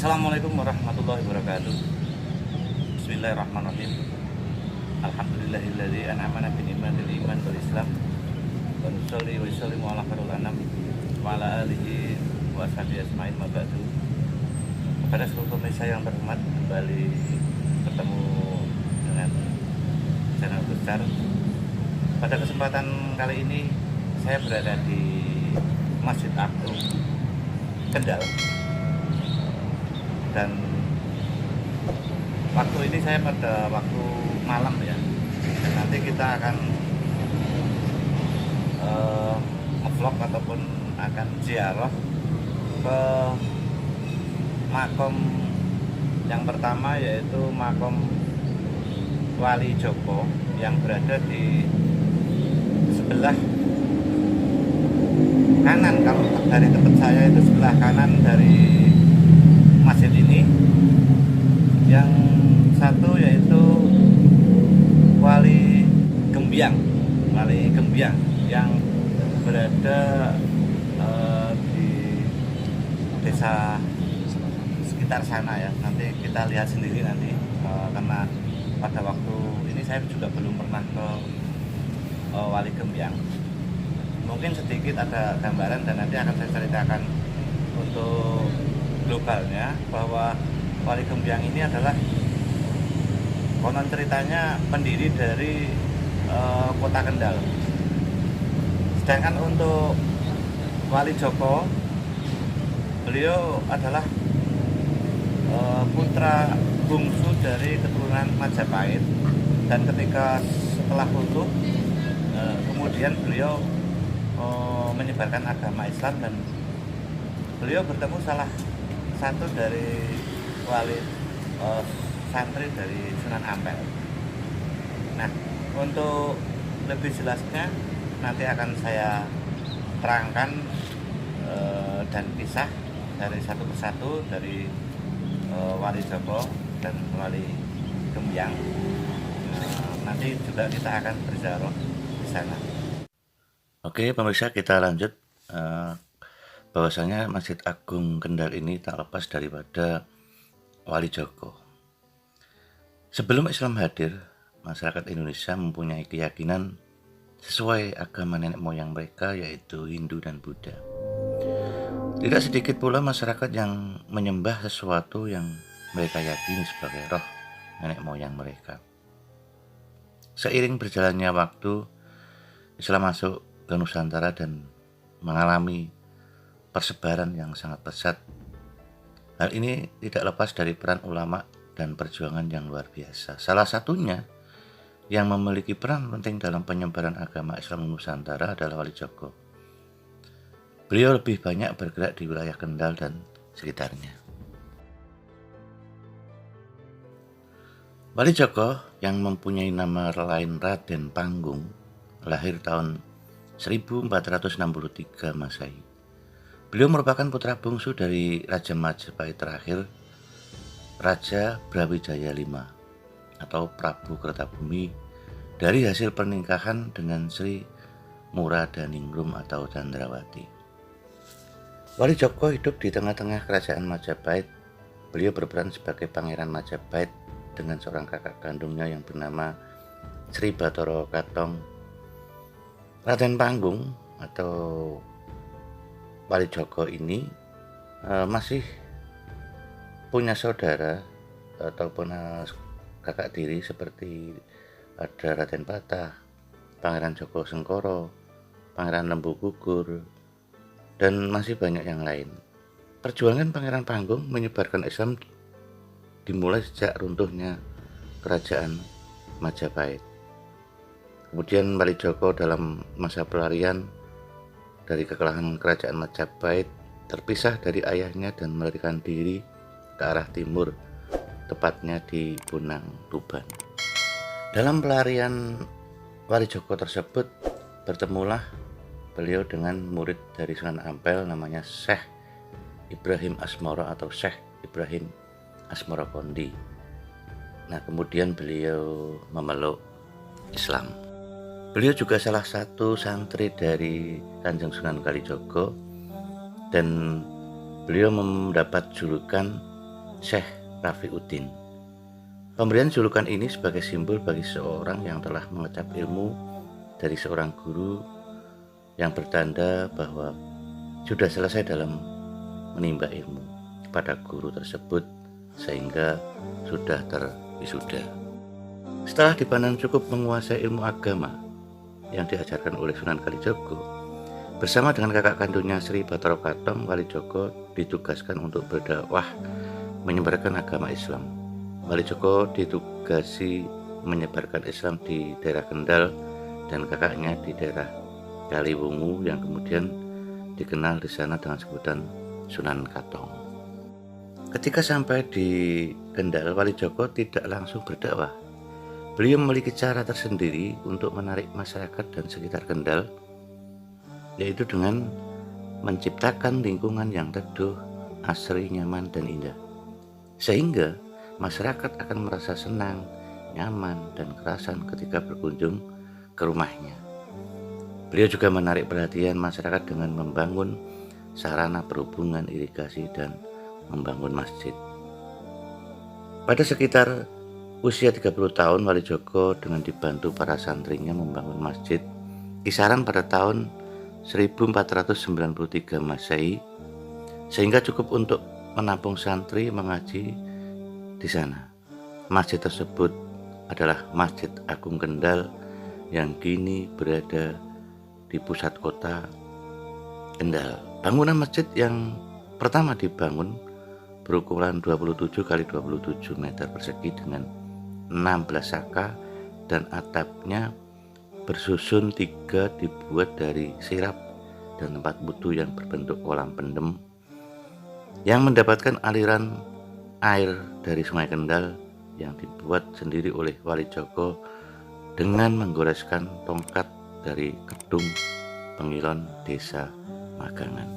Assalamualaikum warahmatullahi wabarakatuh. Bismillahirrahmanirrahim. Alhamdulillahilladzi an'amana bi ni'matil iman wal islam. Wa nusalli wa nusallimu ala khairil anam wa ala alihi wa sahbihi asma'in ma ba'du. Kepada seluruh pemirsa yang terhormat, kembali bertemu dengan channel besar. Pada kesempatan kali ini saya berada di Masjid Agung Kendal, dan waktu ini saya pada waktu malam ya, dan nanti kita akan ngevlog ataupun akan ziarah ke makom yang pertama, yaitu makom Wali Joko yang berada di sebelah kanan. Kalau dari tempat saya itu sebelah kanan dari masjid ini. Yang satu yaitu Wali Gembyang yang berada di desa sekitar sana ya. Nanti kita lihat sendiri nanti, karena pada waktu ini saya juga belum pernah ke Wali Gembyang. Mungkin sedikit ada gambaran dan nanti akan saya ceritakan untuk globalnya, bahwa Wali Gembyang ini adalah konon ceritanya pendiri dari kota Kendal. Sedangkan untuk Wali Joko, beliau adalah putra bungsu dari keturunan Majapahit, dan ketika setelah runtuh kemudian beliau menyebarkan agama Islam, dan beliau bertemu salah satu dari wali santri dari Sunan Ampel. Nah, untuk lebih jelasnya nanti akan saya terangkan dan kisah dari satu persatu dari Wali Joko dan Wali Gembyang. Nanti juga kita akan berziarah di sana. Oke pemirsa, kita lanjut. Bahwasanya Masjid Agung Kendal ini tak lepas daripada Wali Joko. Sebelum Islam hadir, masyarakat Indonesia mempunyai keyakinan sesuai agama nenek moyang mereka, yaitu Hindu dan Buddha. Tidak sedikit pula masyarakat yang menyembah sesuatu yang mereka yakini sebagai roh nenek moyang mereka. Seiring berjalannya waktu, Islam masuk ke Nusantara dan mengalami persebaran yang sangat pesat. Hal ini tidak lepas dari peran ulama dan perjuangan yang luar biasa. Salah satunya yang memiliki peran penting dalam penyebaran agama Islam Nusantara adalah Wali Joko. Beliau lebih banyak bergerak di wilayah Kendal dan sekitarnya. Wali Joko yang mempunyai nama lain Raden Panggung lahir tahun 1463 Masehi. Beliau merupakan putra bungsu dari Raja Majapahit terakhir, Raja Brawijaya V atau Prabu Kertabumi, dari hasil pernikahan dengan Sri Muradaningrum atau Chandrawati. Wali Joko hidup di tengah-tengah kerajaan Majapahit. Beliau berperan sebagai Pangeran Majapahit dengan seorang kakak kandungnya yang bernama Sri Bathara Katong. Raden Panggung atau Wali Joko ini masih punya saudara ataupun kakak tiri seperti ada Raden Patah, Pangeran Joko Sengkoro, Pangeran Lembu Gugur, dan masih banyak yang lain. Perjuangan Pangeran Panggung menyebarkan Islam dimulai sejak runtuhnya kerajaan Majapahit. Kemudian Wali Joko dalam masa pelarian dari kekalahan kerajaan Majapahit terpisah dari ayahnya dan melarikan diri ke arah timur, tepatnya di Bonang, Tuban. Dalam pelarian Wali Joko tersebut, bertemulah beliau dengan murid dari Sunan Ampel namanya Syekh Ibrahim Asmoro atau Syekh Ibrahim Asmoro Kondi. Nah, kemudian beliau memeluk Islam. Beliau juga salah satu santri dari Kanjeng Sunan Kalijogo, dan beliau mendapat julukan Syekh Rafiuddin. Pemberian julukan ini sebagai simbol bagi seorang yang telah mengecap ilmu dari seorang guru yang bertanda bahwa sudah selesai dalam menimba ilmu pada guru tersebut sehingga sudah terwisuda. Setelah dipandang cukup menguasai ilmu agama yang diajarkan oleh Sunan Kalijogo, bersama dengan kakak kandungnya Sri Bathara Katong, Walijogo ditugaskan untuk berdakwah menyebarkan agama Islam. Walijogo ditugasi menyebarkan Islam di daerah Kendal dan kakaknya di daerah Kaliwungu yang kemudian dikenal di sana dengan sebutan Sunan Katong. Ketika sampai di Kendal, Walijogo tidak langsung berdakwah. Beliau memiliki cara tersendiri untuk menarik masyarakat dan sekitar Kendal, yaitu dengan menciptakan lingkungan yang teduh, asri, nyaman, dan indah. Sehingga masyarakat akan merasa senang, nyaman, dan kerasan ketika berkunjung ke rumahnya. Beliau juga menarik perhatian masyarakat dengan membangun sarana perhubungan, irigasi, dan membangun masjid. Pada sekitar usia 30 tahun, Walijogo dengan dibantu para santrinya membangun masjid kisaran pada tahun 1493 Masehi, sehingga cukup untuk menampung santri mengaji di sana. Masjid tersebut adalah Masjid Agung Kendal yang kini berada di pusat kota Kendal. Bangunan masjid yang pertama dibangun berukuran 27 x 27 meter persegi dengan 16 saka dan atapnya bersusun 3 dibuat dari sirap dan tempat wudhu yang berbentuk kolam pendem yang mendapatkan aliran air dari Sungai Kendal yang dibuat sendiri oleh Walijogo dengan menggoreskan tongkat dari Kedung Pengilon Desa Magangan.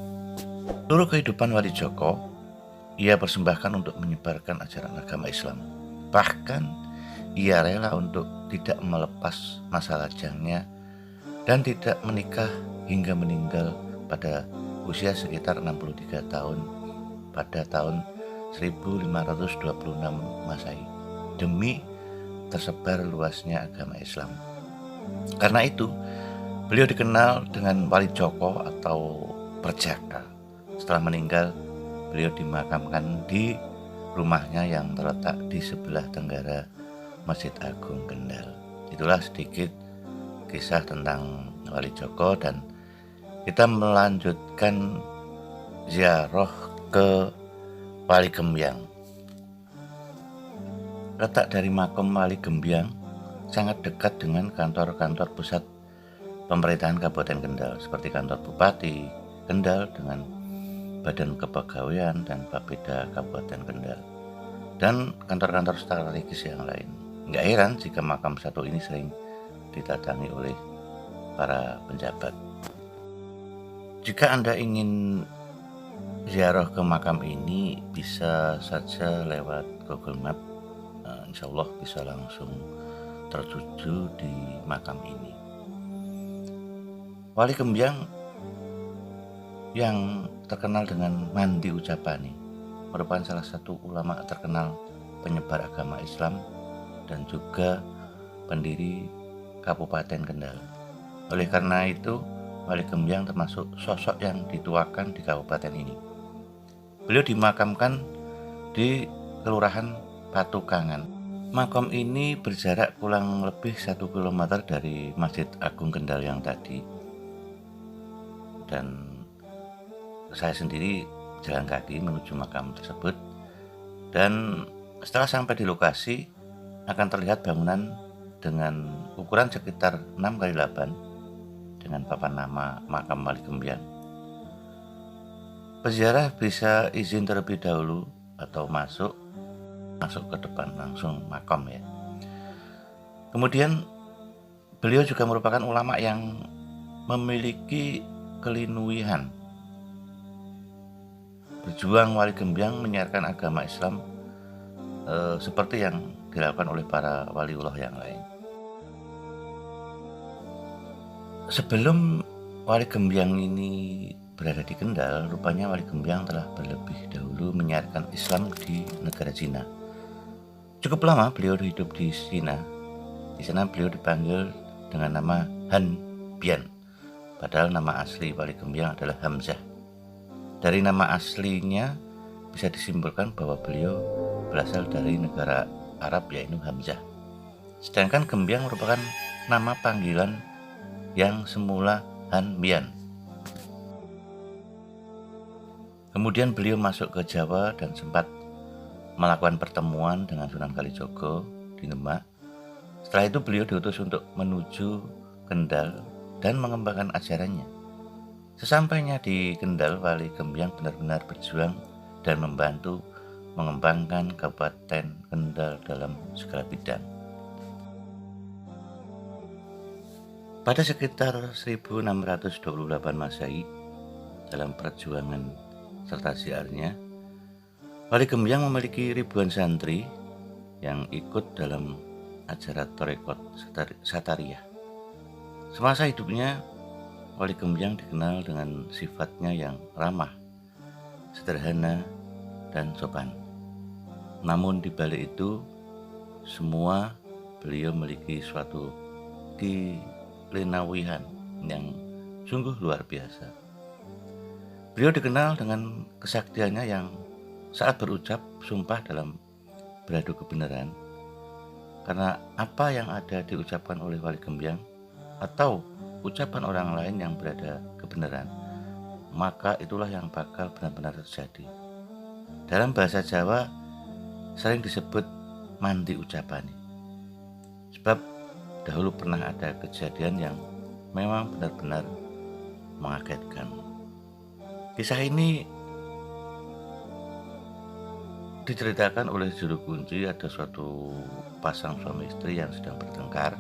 Seluruh kehidupan Walijogo ia persembahkan untuk menyebarkan ajaran agama Islam. Bahkan ia rela untuk tidak melepas masa lajangnya dan tidak menikah hingga meninggal pada usia sekitar 63 tahun pada tahun 1526 Masehi demi tersebar luasnya agama Islam. Karena itu, beliau dikenal dengan Walijogo atau Perjaka. Setelah meninggal, beliau dimakamkan di rumahnya yang terletak di sebelah tenggara Masjid Agung Kendal. Itulah sedikit kisah tentang Walijogo dan kita melanjutkan ziarah ke Wali Gembyang. Letak dari makam Wali Gembyang sangat dekat dengan kantor-kantor pusat pemerintahan Kabupaten Kendal seperti kantor Bupati Kendal dengan Badan Kepegawaian dan Bapeda Kabupaten Kendal dan kantor-kantor strategis yang lain. Nggak heran jika makam satu ini sering didatangi oleh para penjabat. Jika Anda ingin ziarah ke makam ini, bisa saja lewat Google Map. Insya Allah bisa langsung tertuju di makam ini. Wali Gembyang yang terkenal dengan Mandi Ucapani merupakan salah satu ulama terkenal penyebar agama Islam dan juga pendiri Kabupaten Kendal. Oleh karena itu, Wali Gembyang termasuk sosok yang dituakan di kabupaten ini. Beliau dimakamkan di Kelurahan Patukangan. Makam ini berjarak kurang lebih 1 km dari Masjid Agung Kendal yang tadi. Dan saya sendiri jalan kaki menuju makam tersebut. Dan setelah sampai di lokasi, akan terlihat bangunan dengan ukuran sekitar 6 x 8 dengan papan nama makam Wali Gembyang. Peziarah bisa izin terlebih dahulu atau masuk ke depan langsung makam ya. Kemudian beliau juga merupakan ulama yang memiliki kelinuwihan. Berjuang Wali Gembyang menyiarkan agama Islam seperti yang dilakukan oleh para waliullah yang lain. Sebelum Wali Gembyang ini berada di Kendal, rupanya Wali Gembyang telah berlebih dahulu dahulu menyiarkan Islam di negara Cina. Cukup lama beliau hidup di Cina. Di sana beliau dipanggil dengan nama Han Bian, padahal nama asli Wali Gembyang adalah Hamzah. Dari nama aslinya bisa disimpulkan bahwa beliau berasal dari negara Arab, yaitu Hamzah. Sedangkan Gembyang merupakan nama panggilan yang semula Han Bian. Kemudian beliau masuk ke Jawa dan sempat melakukan pertemuan dengan Sunan Kalijogo di Demak. Setelah itu beliau diutus untuk menuju Kendal dan mengembangkan ajarannya. Sesampainya di Kendal, Wali Gembyang benar-benar berjuang dan membantu mengembangkan Kabupaten Kendal dalam segala bidang. Pada sekitar 1628 Masehi, dalam perjuangan serta siarnya, Wali Gembyang memiliki ribuan santri yang ikut dalam ajaran Torekot Satariyah. Semasa hidupnya, Wali Gembyang dikenal dengan sifatnya yang ramah, sederhana, dan sopan. Namun di balik itu semua, beliau memiliki suatu kelenawihan yang sungguh luar biasa. Beliau dikenal dengan kesaktiannya yang saat berucap sumpah dalam beradu kebenaran, karena apa yang ada diucapkan oleh Wali Gembyang atau ucapan orang lain yang berada kebenaran, maka itulah yang bakal benar-benar terjadi. Dalam bahasa Jawa sering disebut mandi ucapane, sebab dahulu pernah ada kejadian yang memang benar-benar mengagetkan. Kisah ini diceritakan oleh juru kunci. Ada suatu pasang suami istri yang sedang bertengkar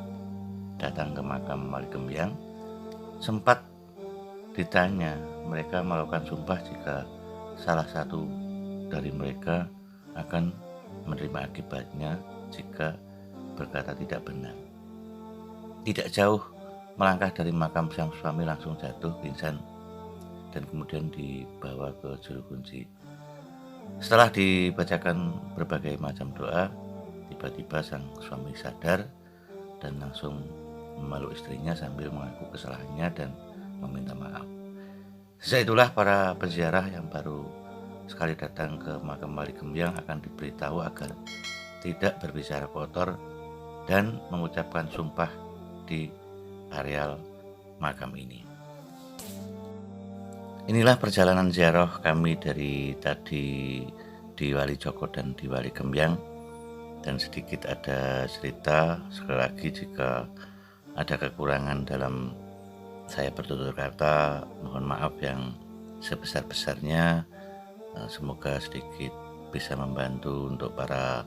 datang ke makam Wali Gembyang. Sempat ditanya, mereka melakukan sumpah jika salah satu dari mereka akan menerima akibatnya jika berkata tidak benar. Tidak jauh melangkah dari makam sang suami langsung jatuh pingsan dan kemudian dibawa ke juru kunci. Setelah dibacakan berbagai macam doa, tiba-tiba sang suami sadar dan langsung memeluk istrinya sambil mengaku kesalahannya dan meminta maaf. Sejak itulah para peziarah yang baru sekali datang ke makam Wali Gembyang akan diberitahu agar tidak berbicara kotor dan mengucapkan sumpah di areal makam ini. Inilah perjalanan ziarah kami dari tadi di Wali Joko dan di Wali Gembyang, dan sedikit ada cerita. Sekali lagi, jika ada kekurangan dalam saya bertutur kata, mohon maaf yang sebesar-besarnya. Semoga sedikit bisa membantu untuk para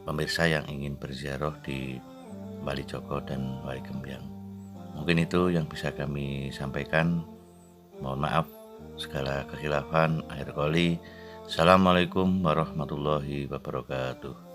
pemirsa yang ingin berziarah di Wali Joko dan Wali Gembyang. Mungkin itu yang bisa kami sampaikan. Mohon maaf segala kekhilafan. Akhir kali, Assalamualaikum warahmatullahi wabarakatuh.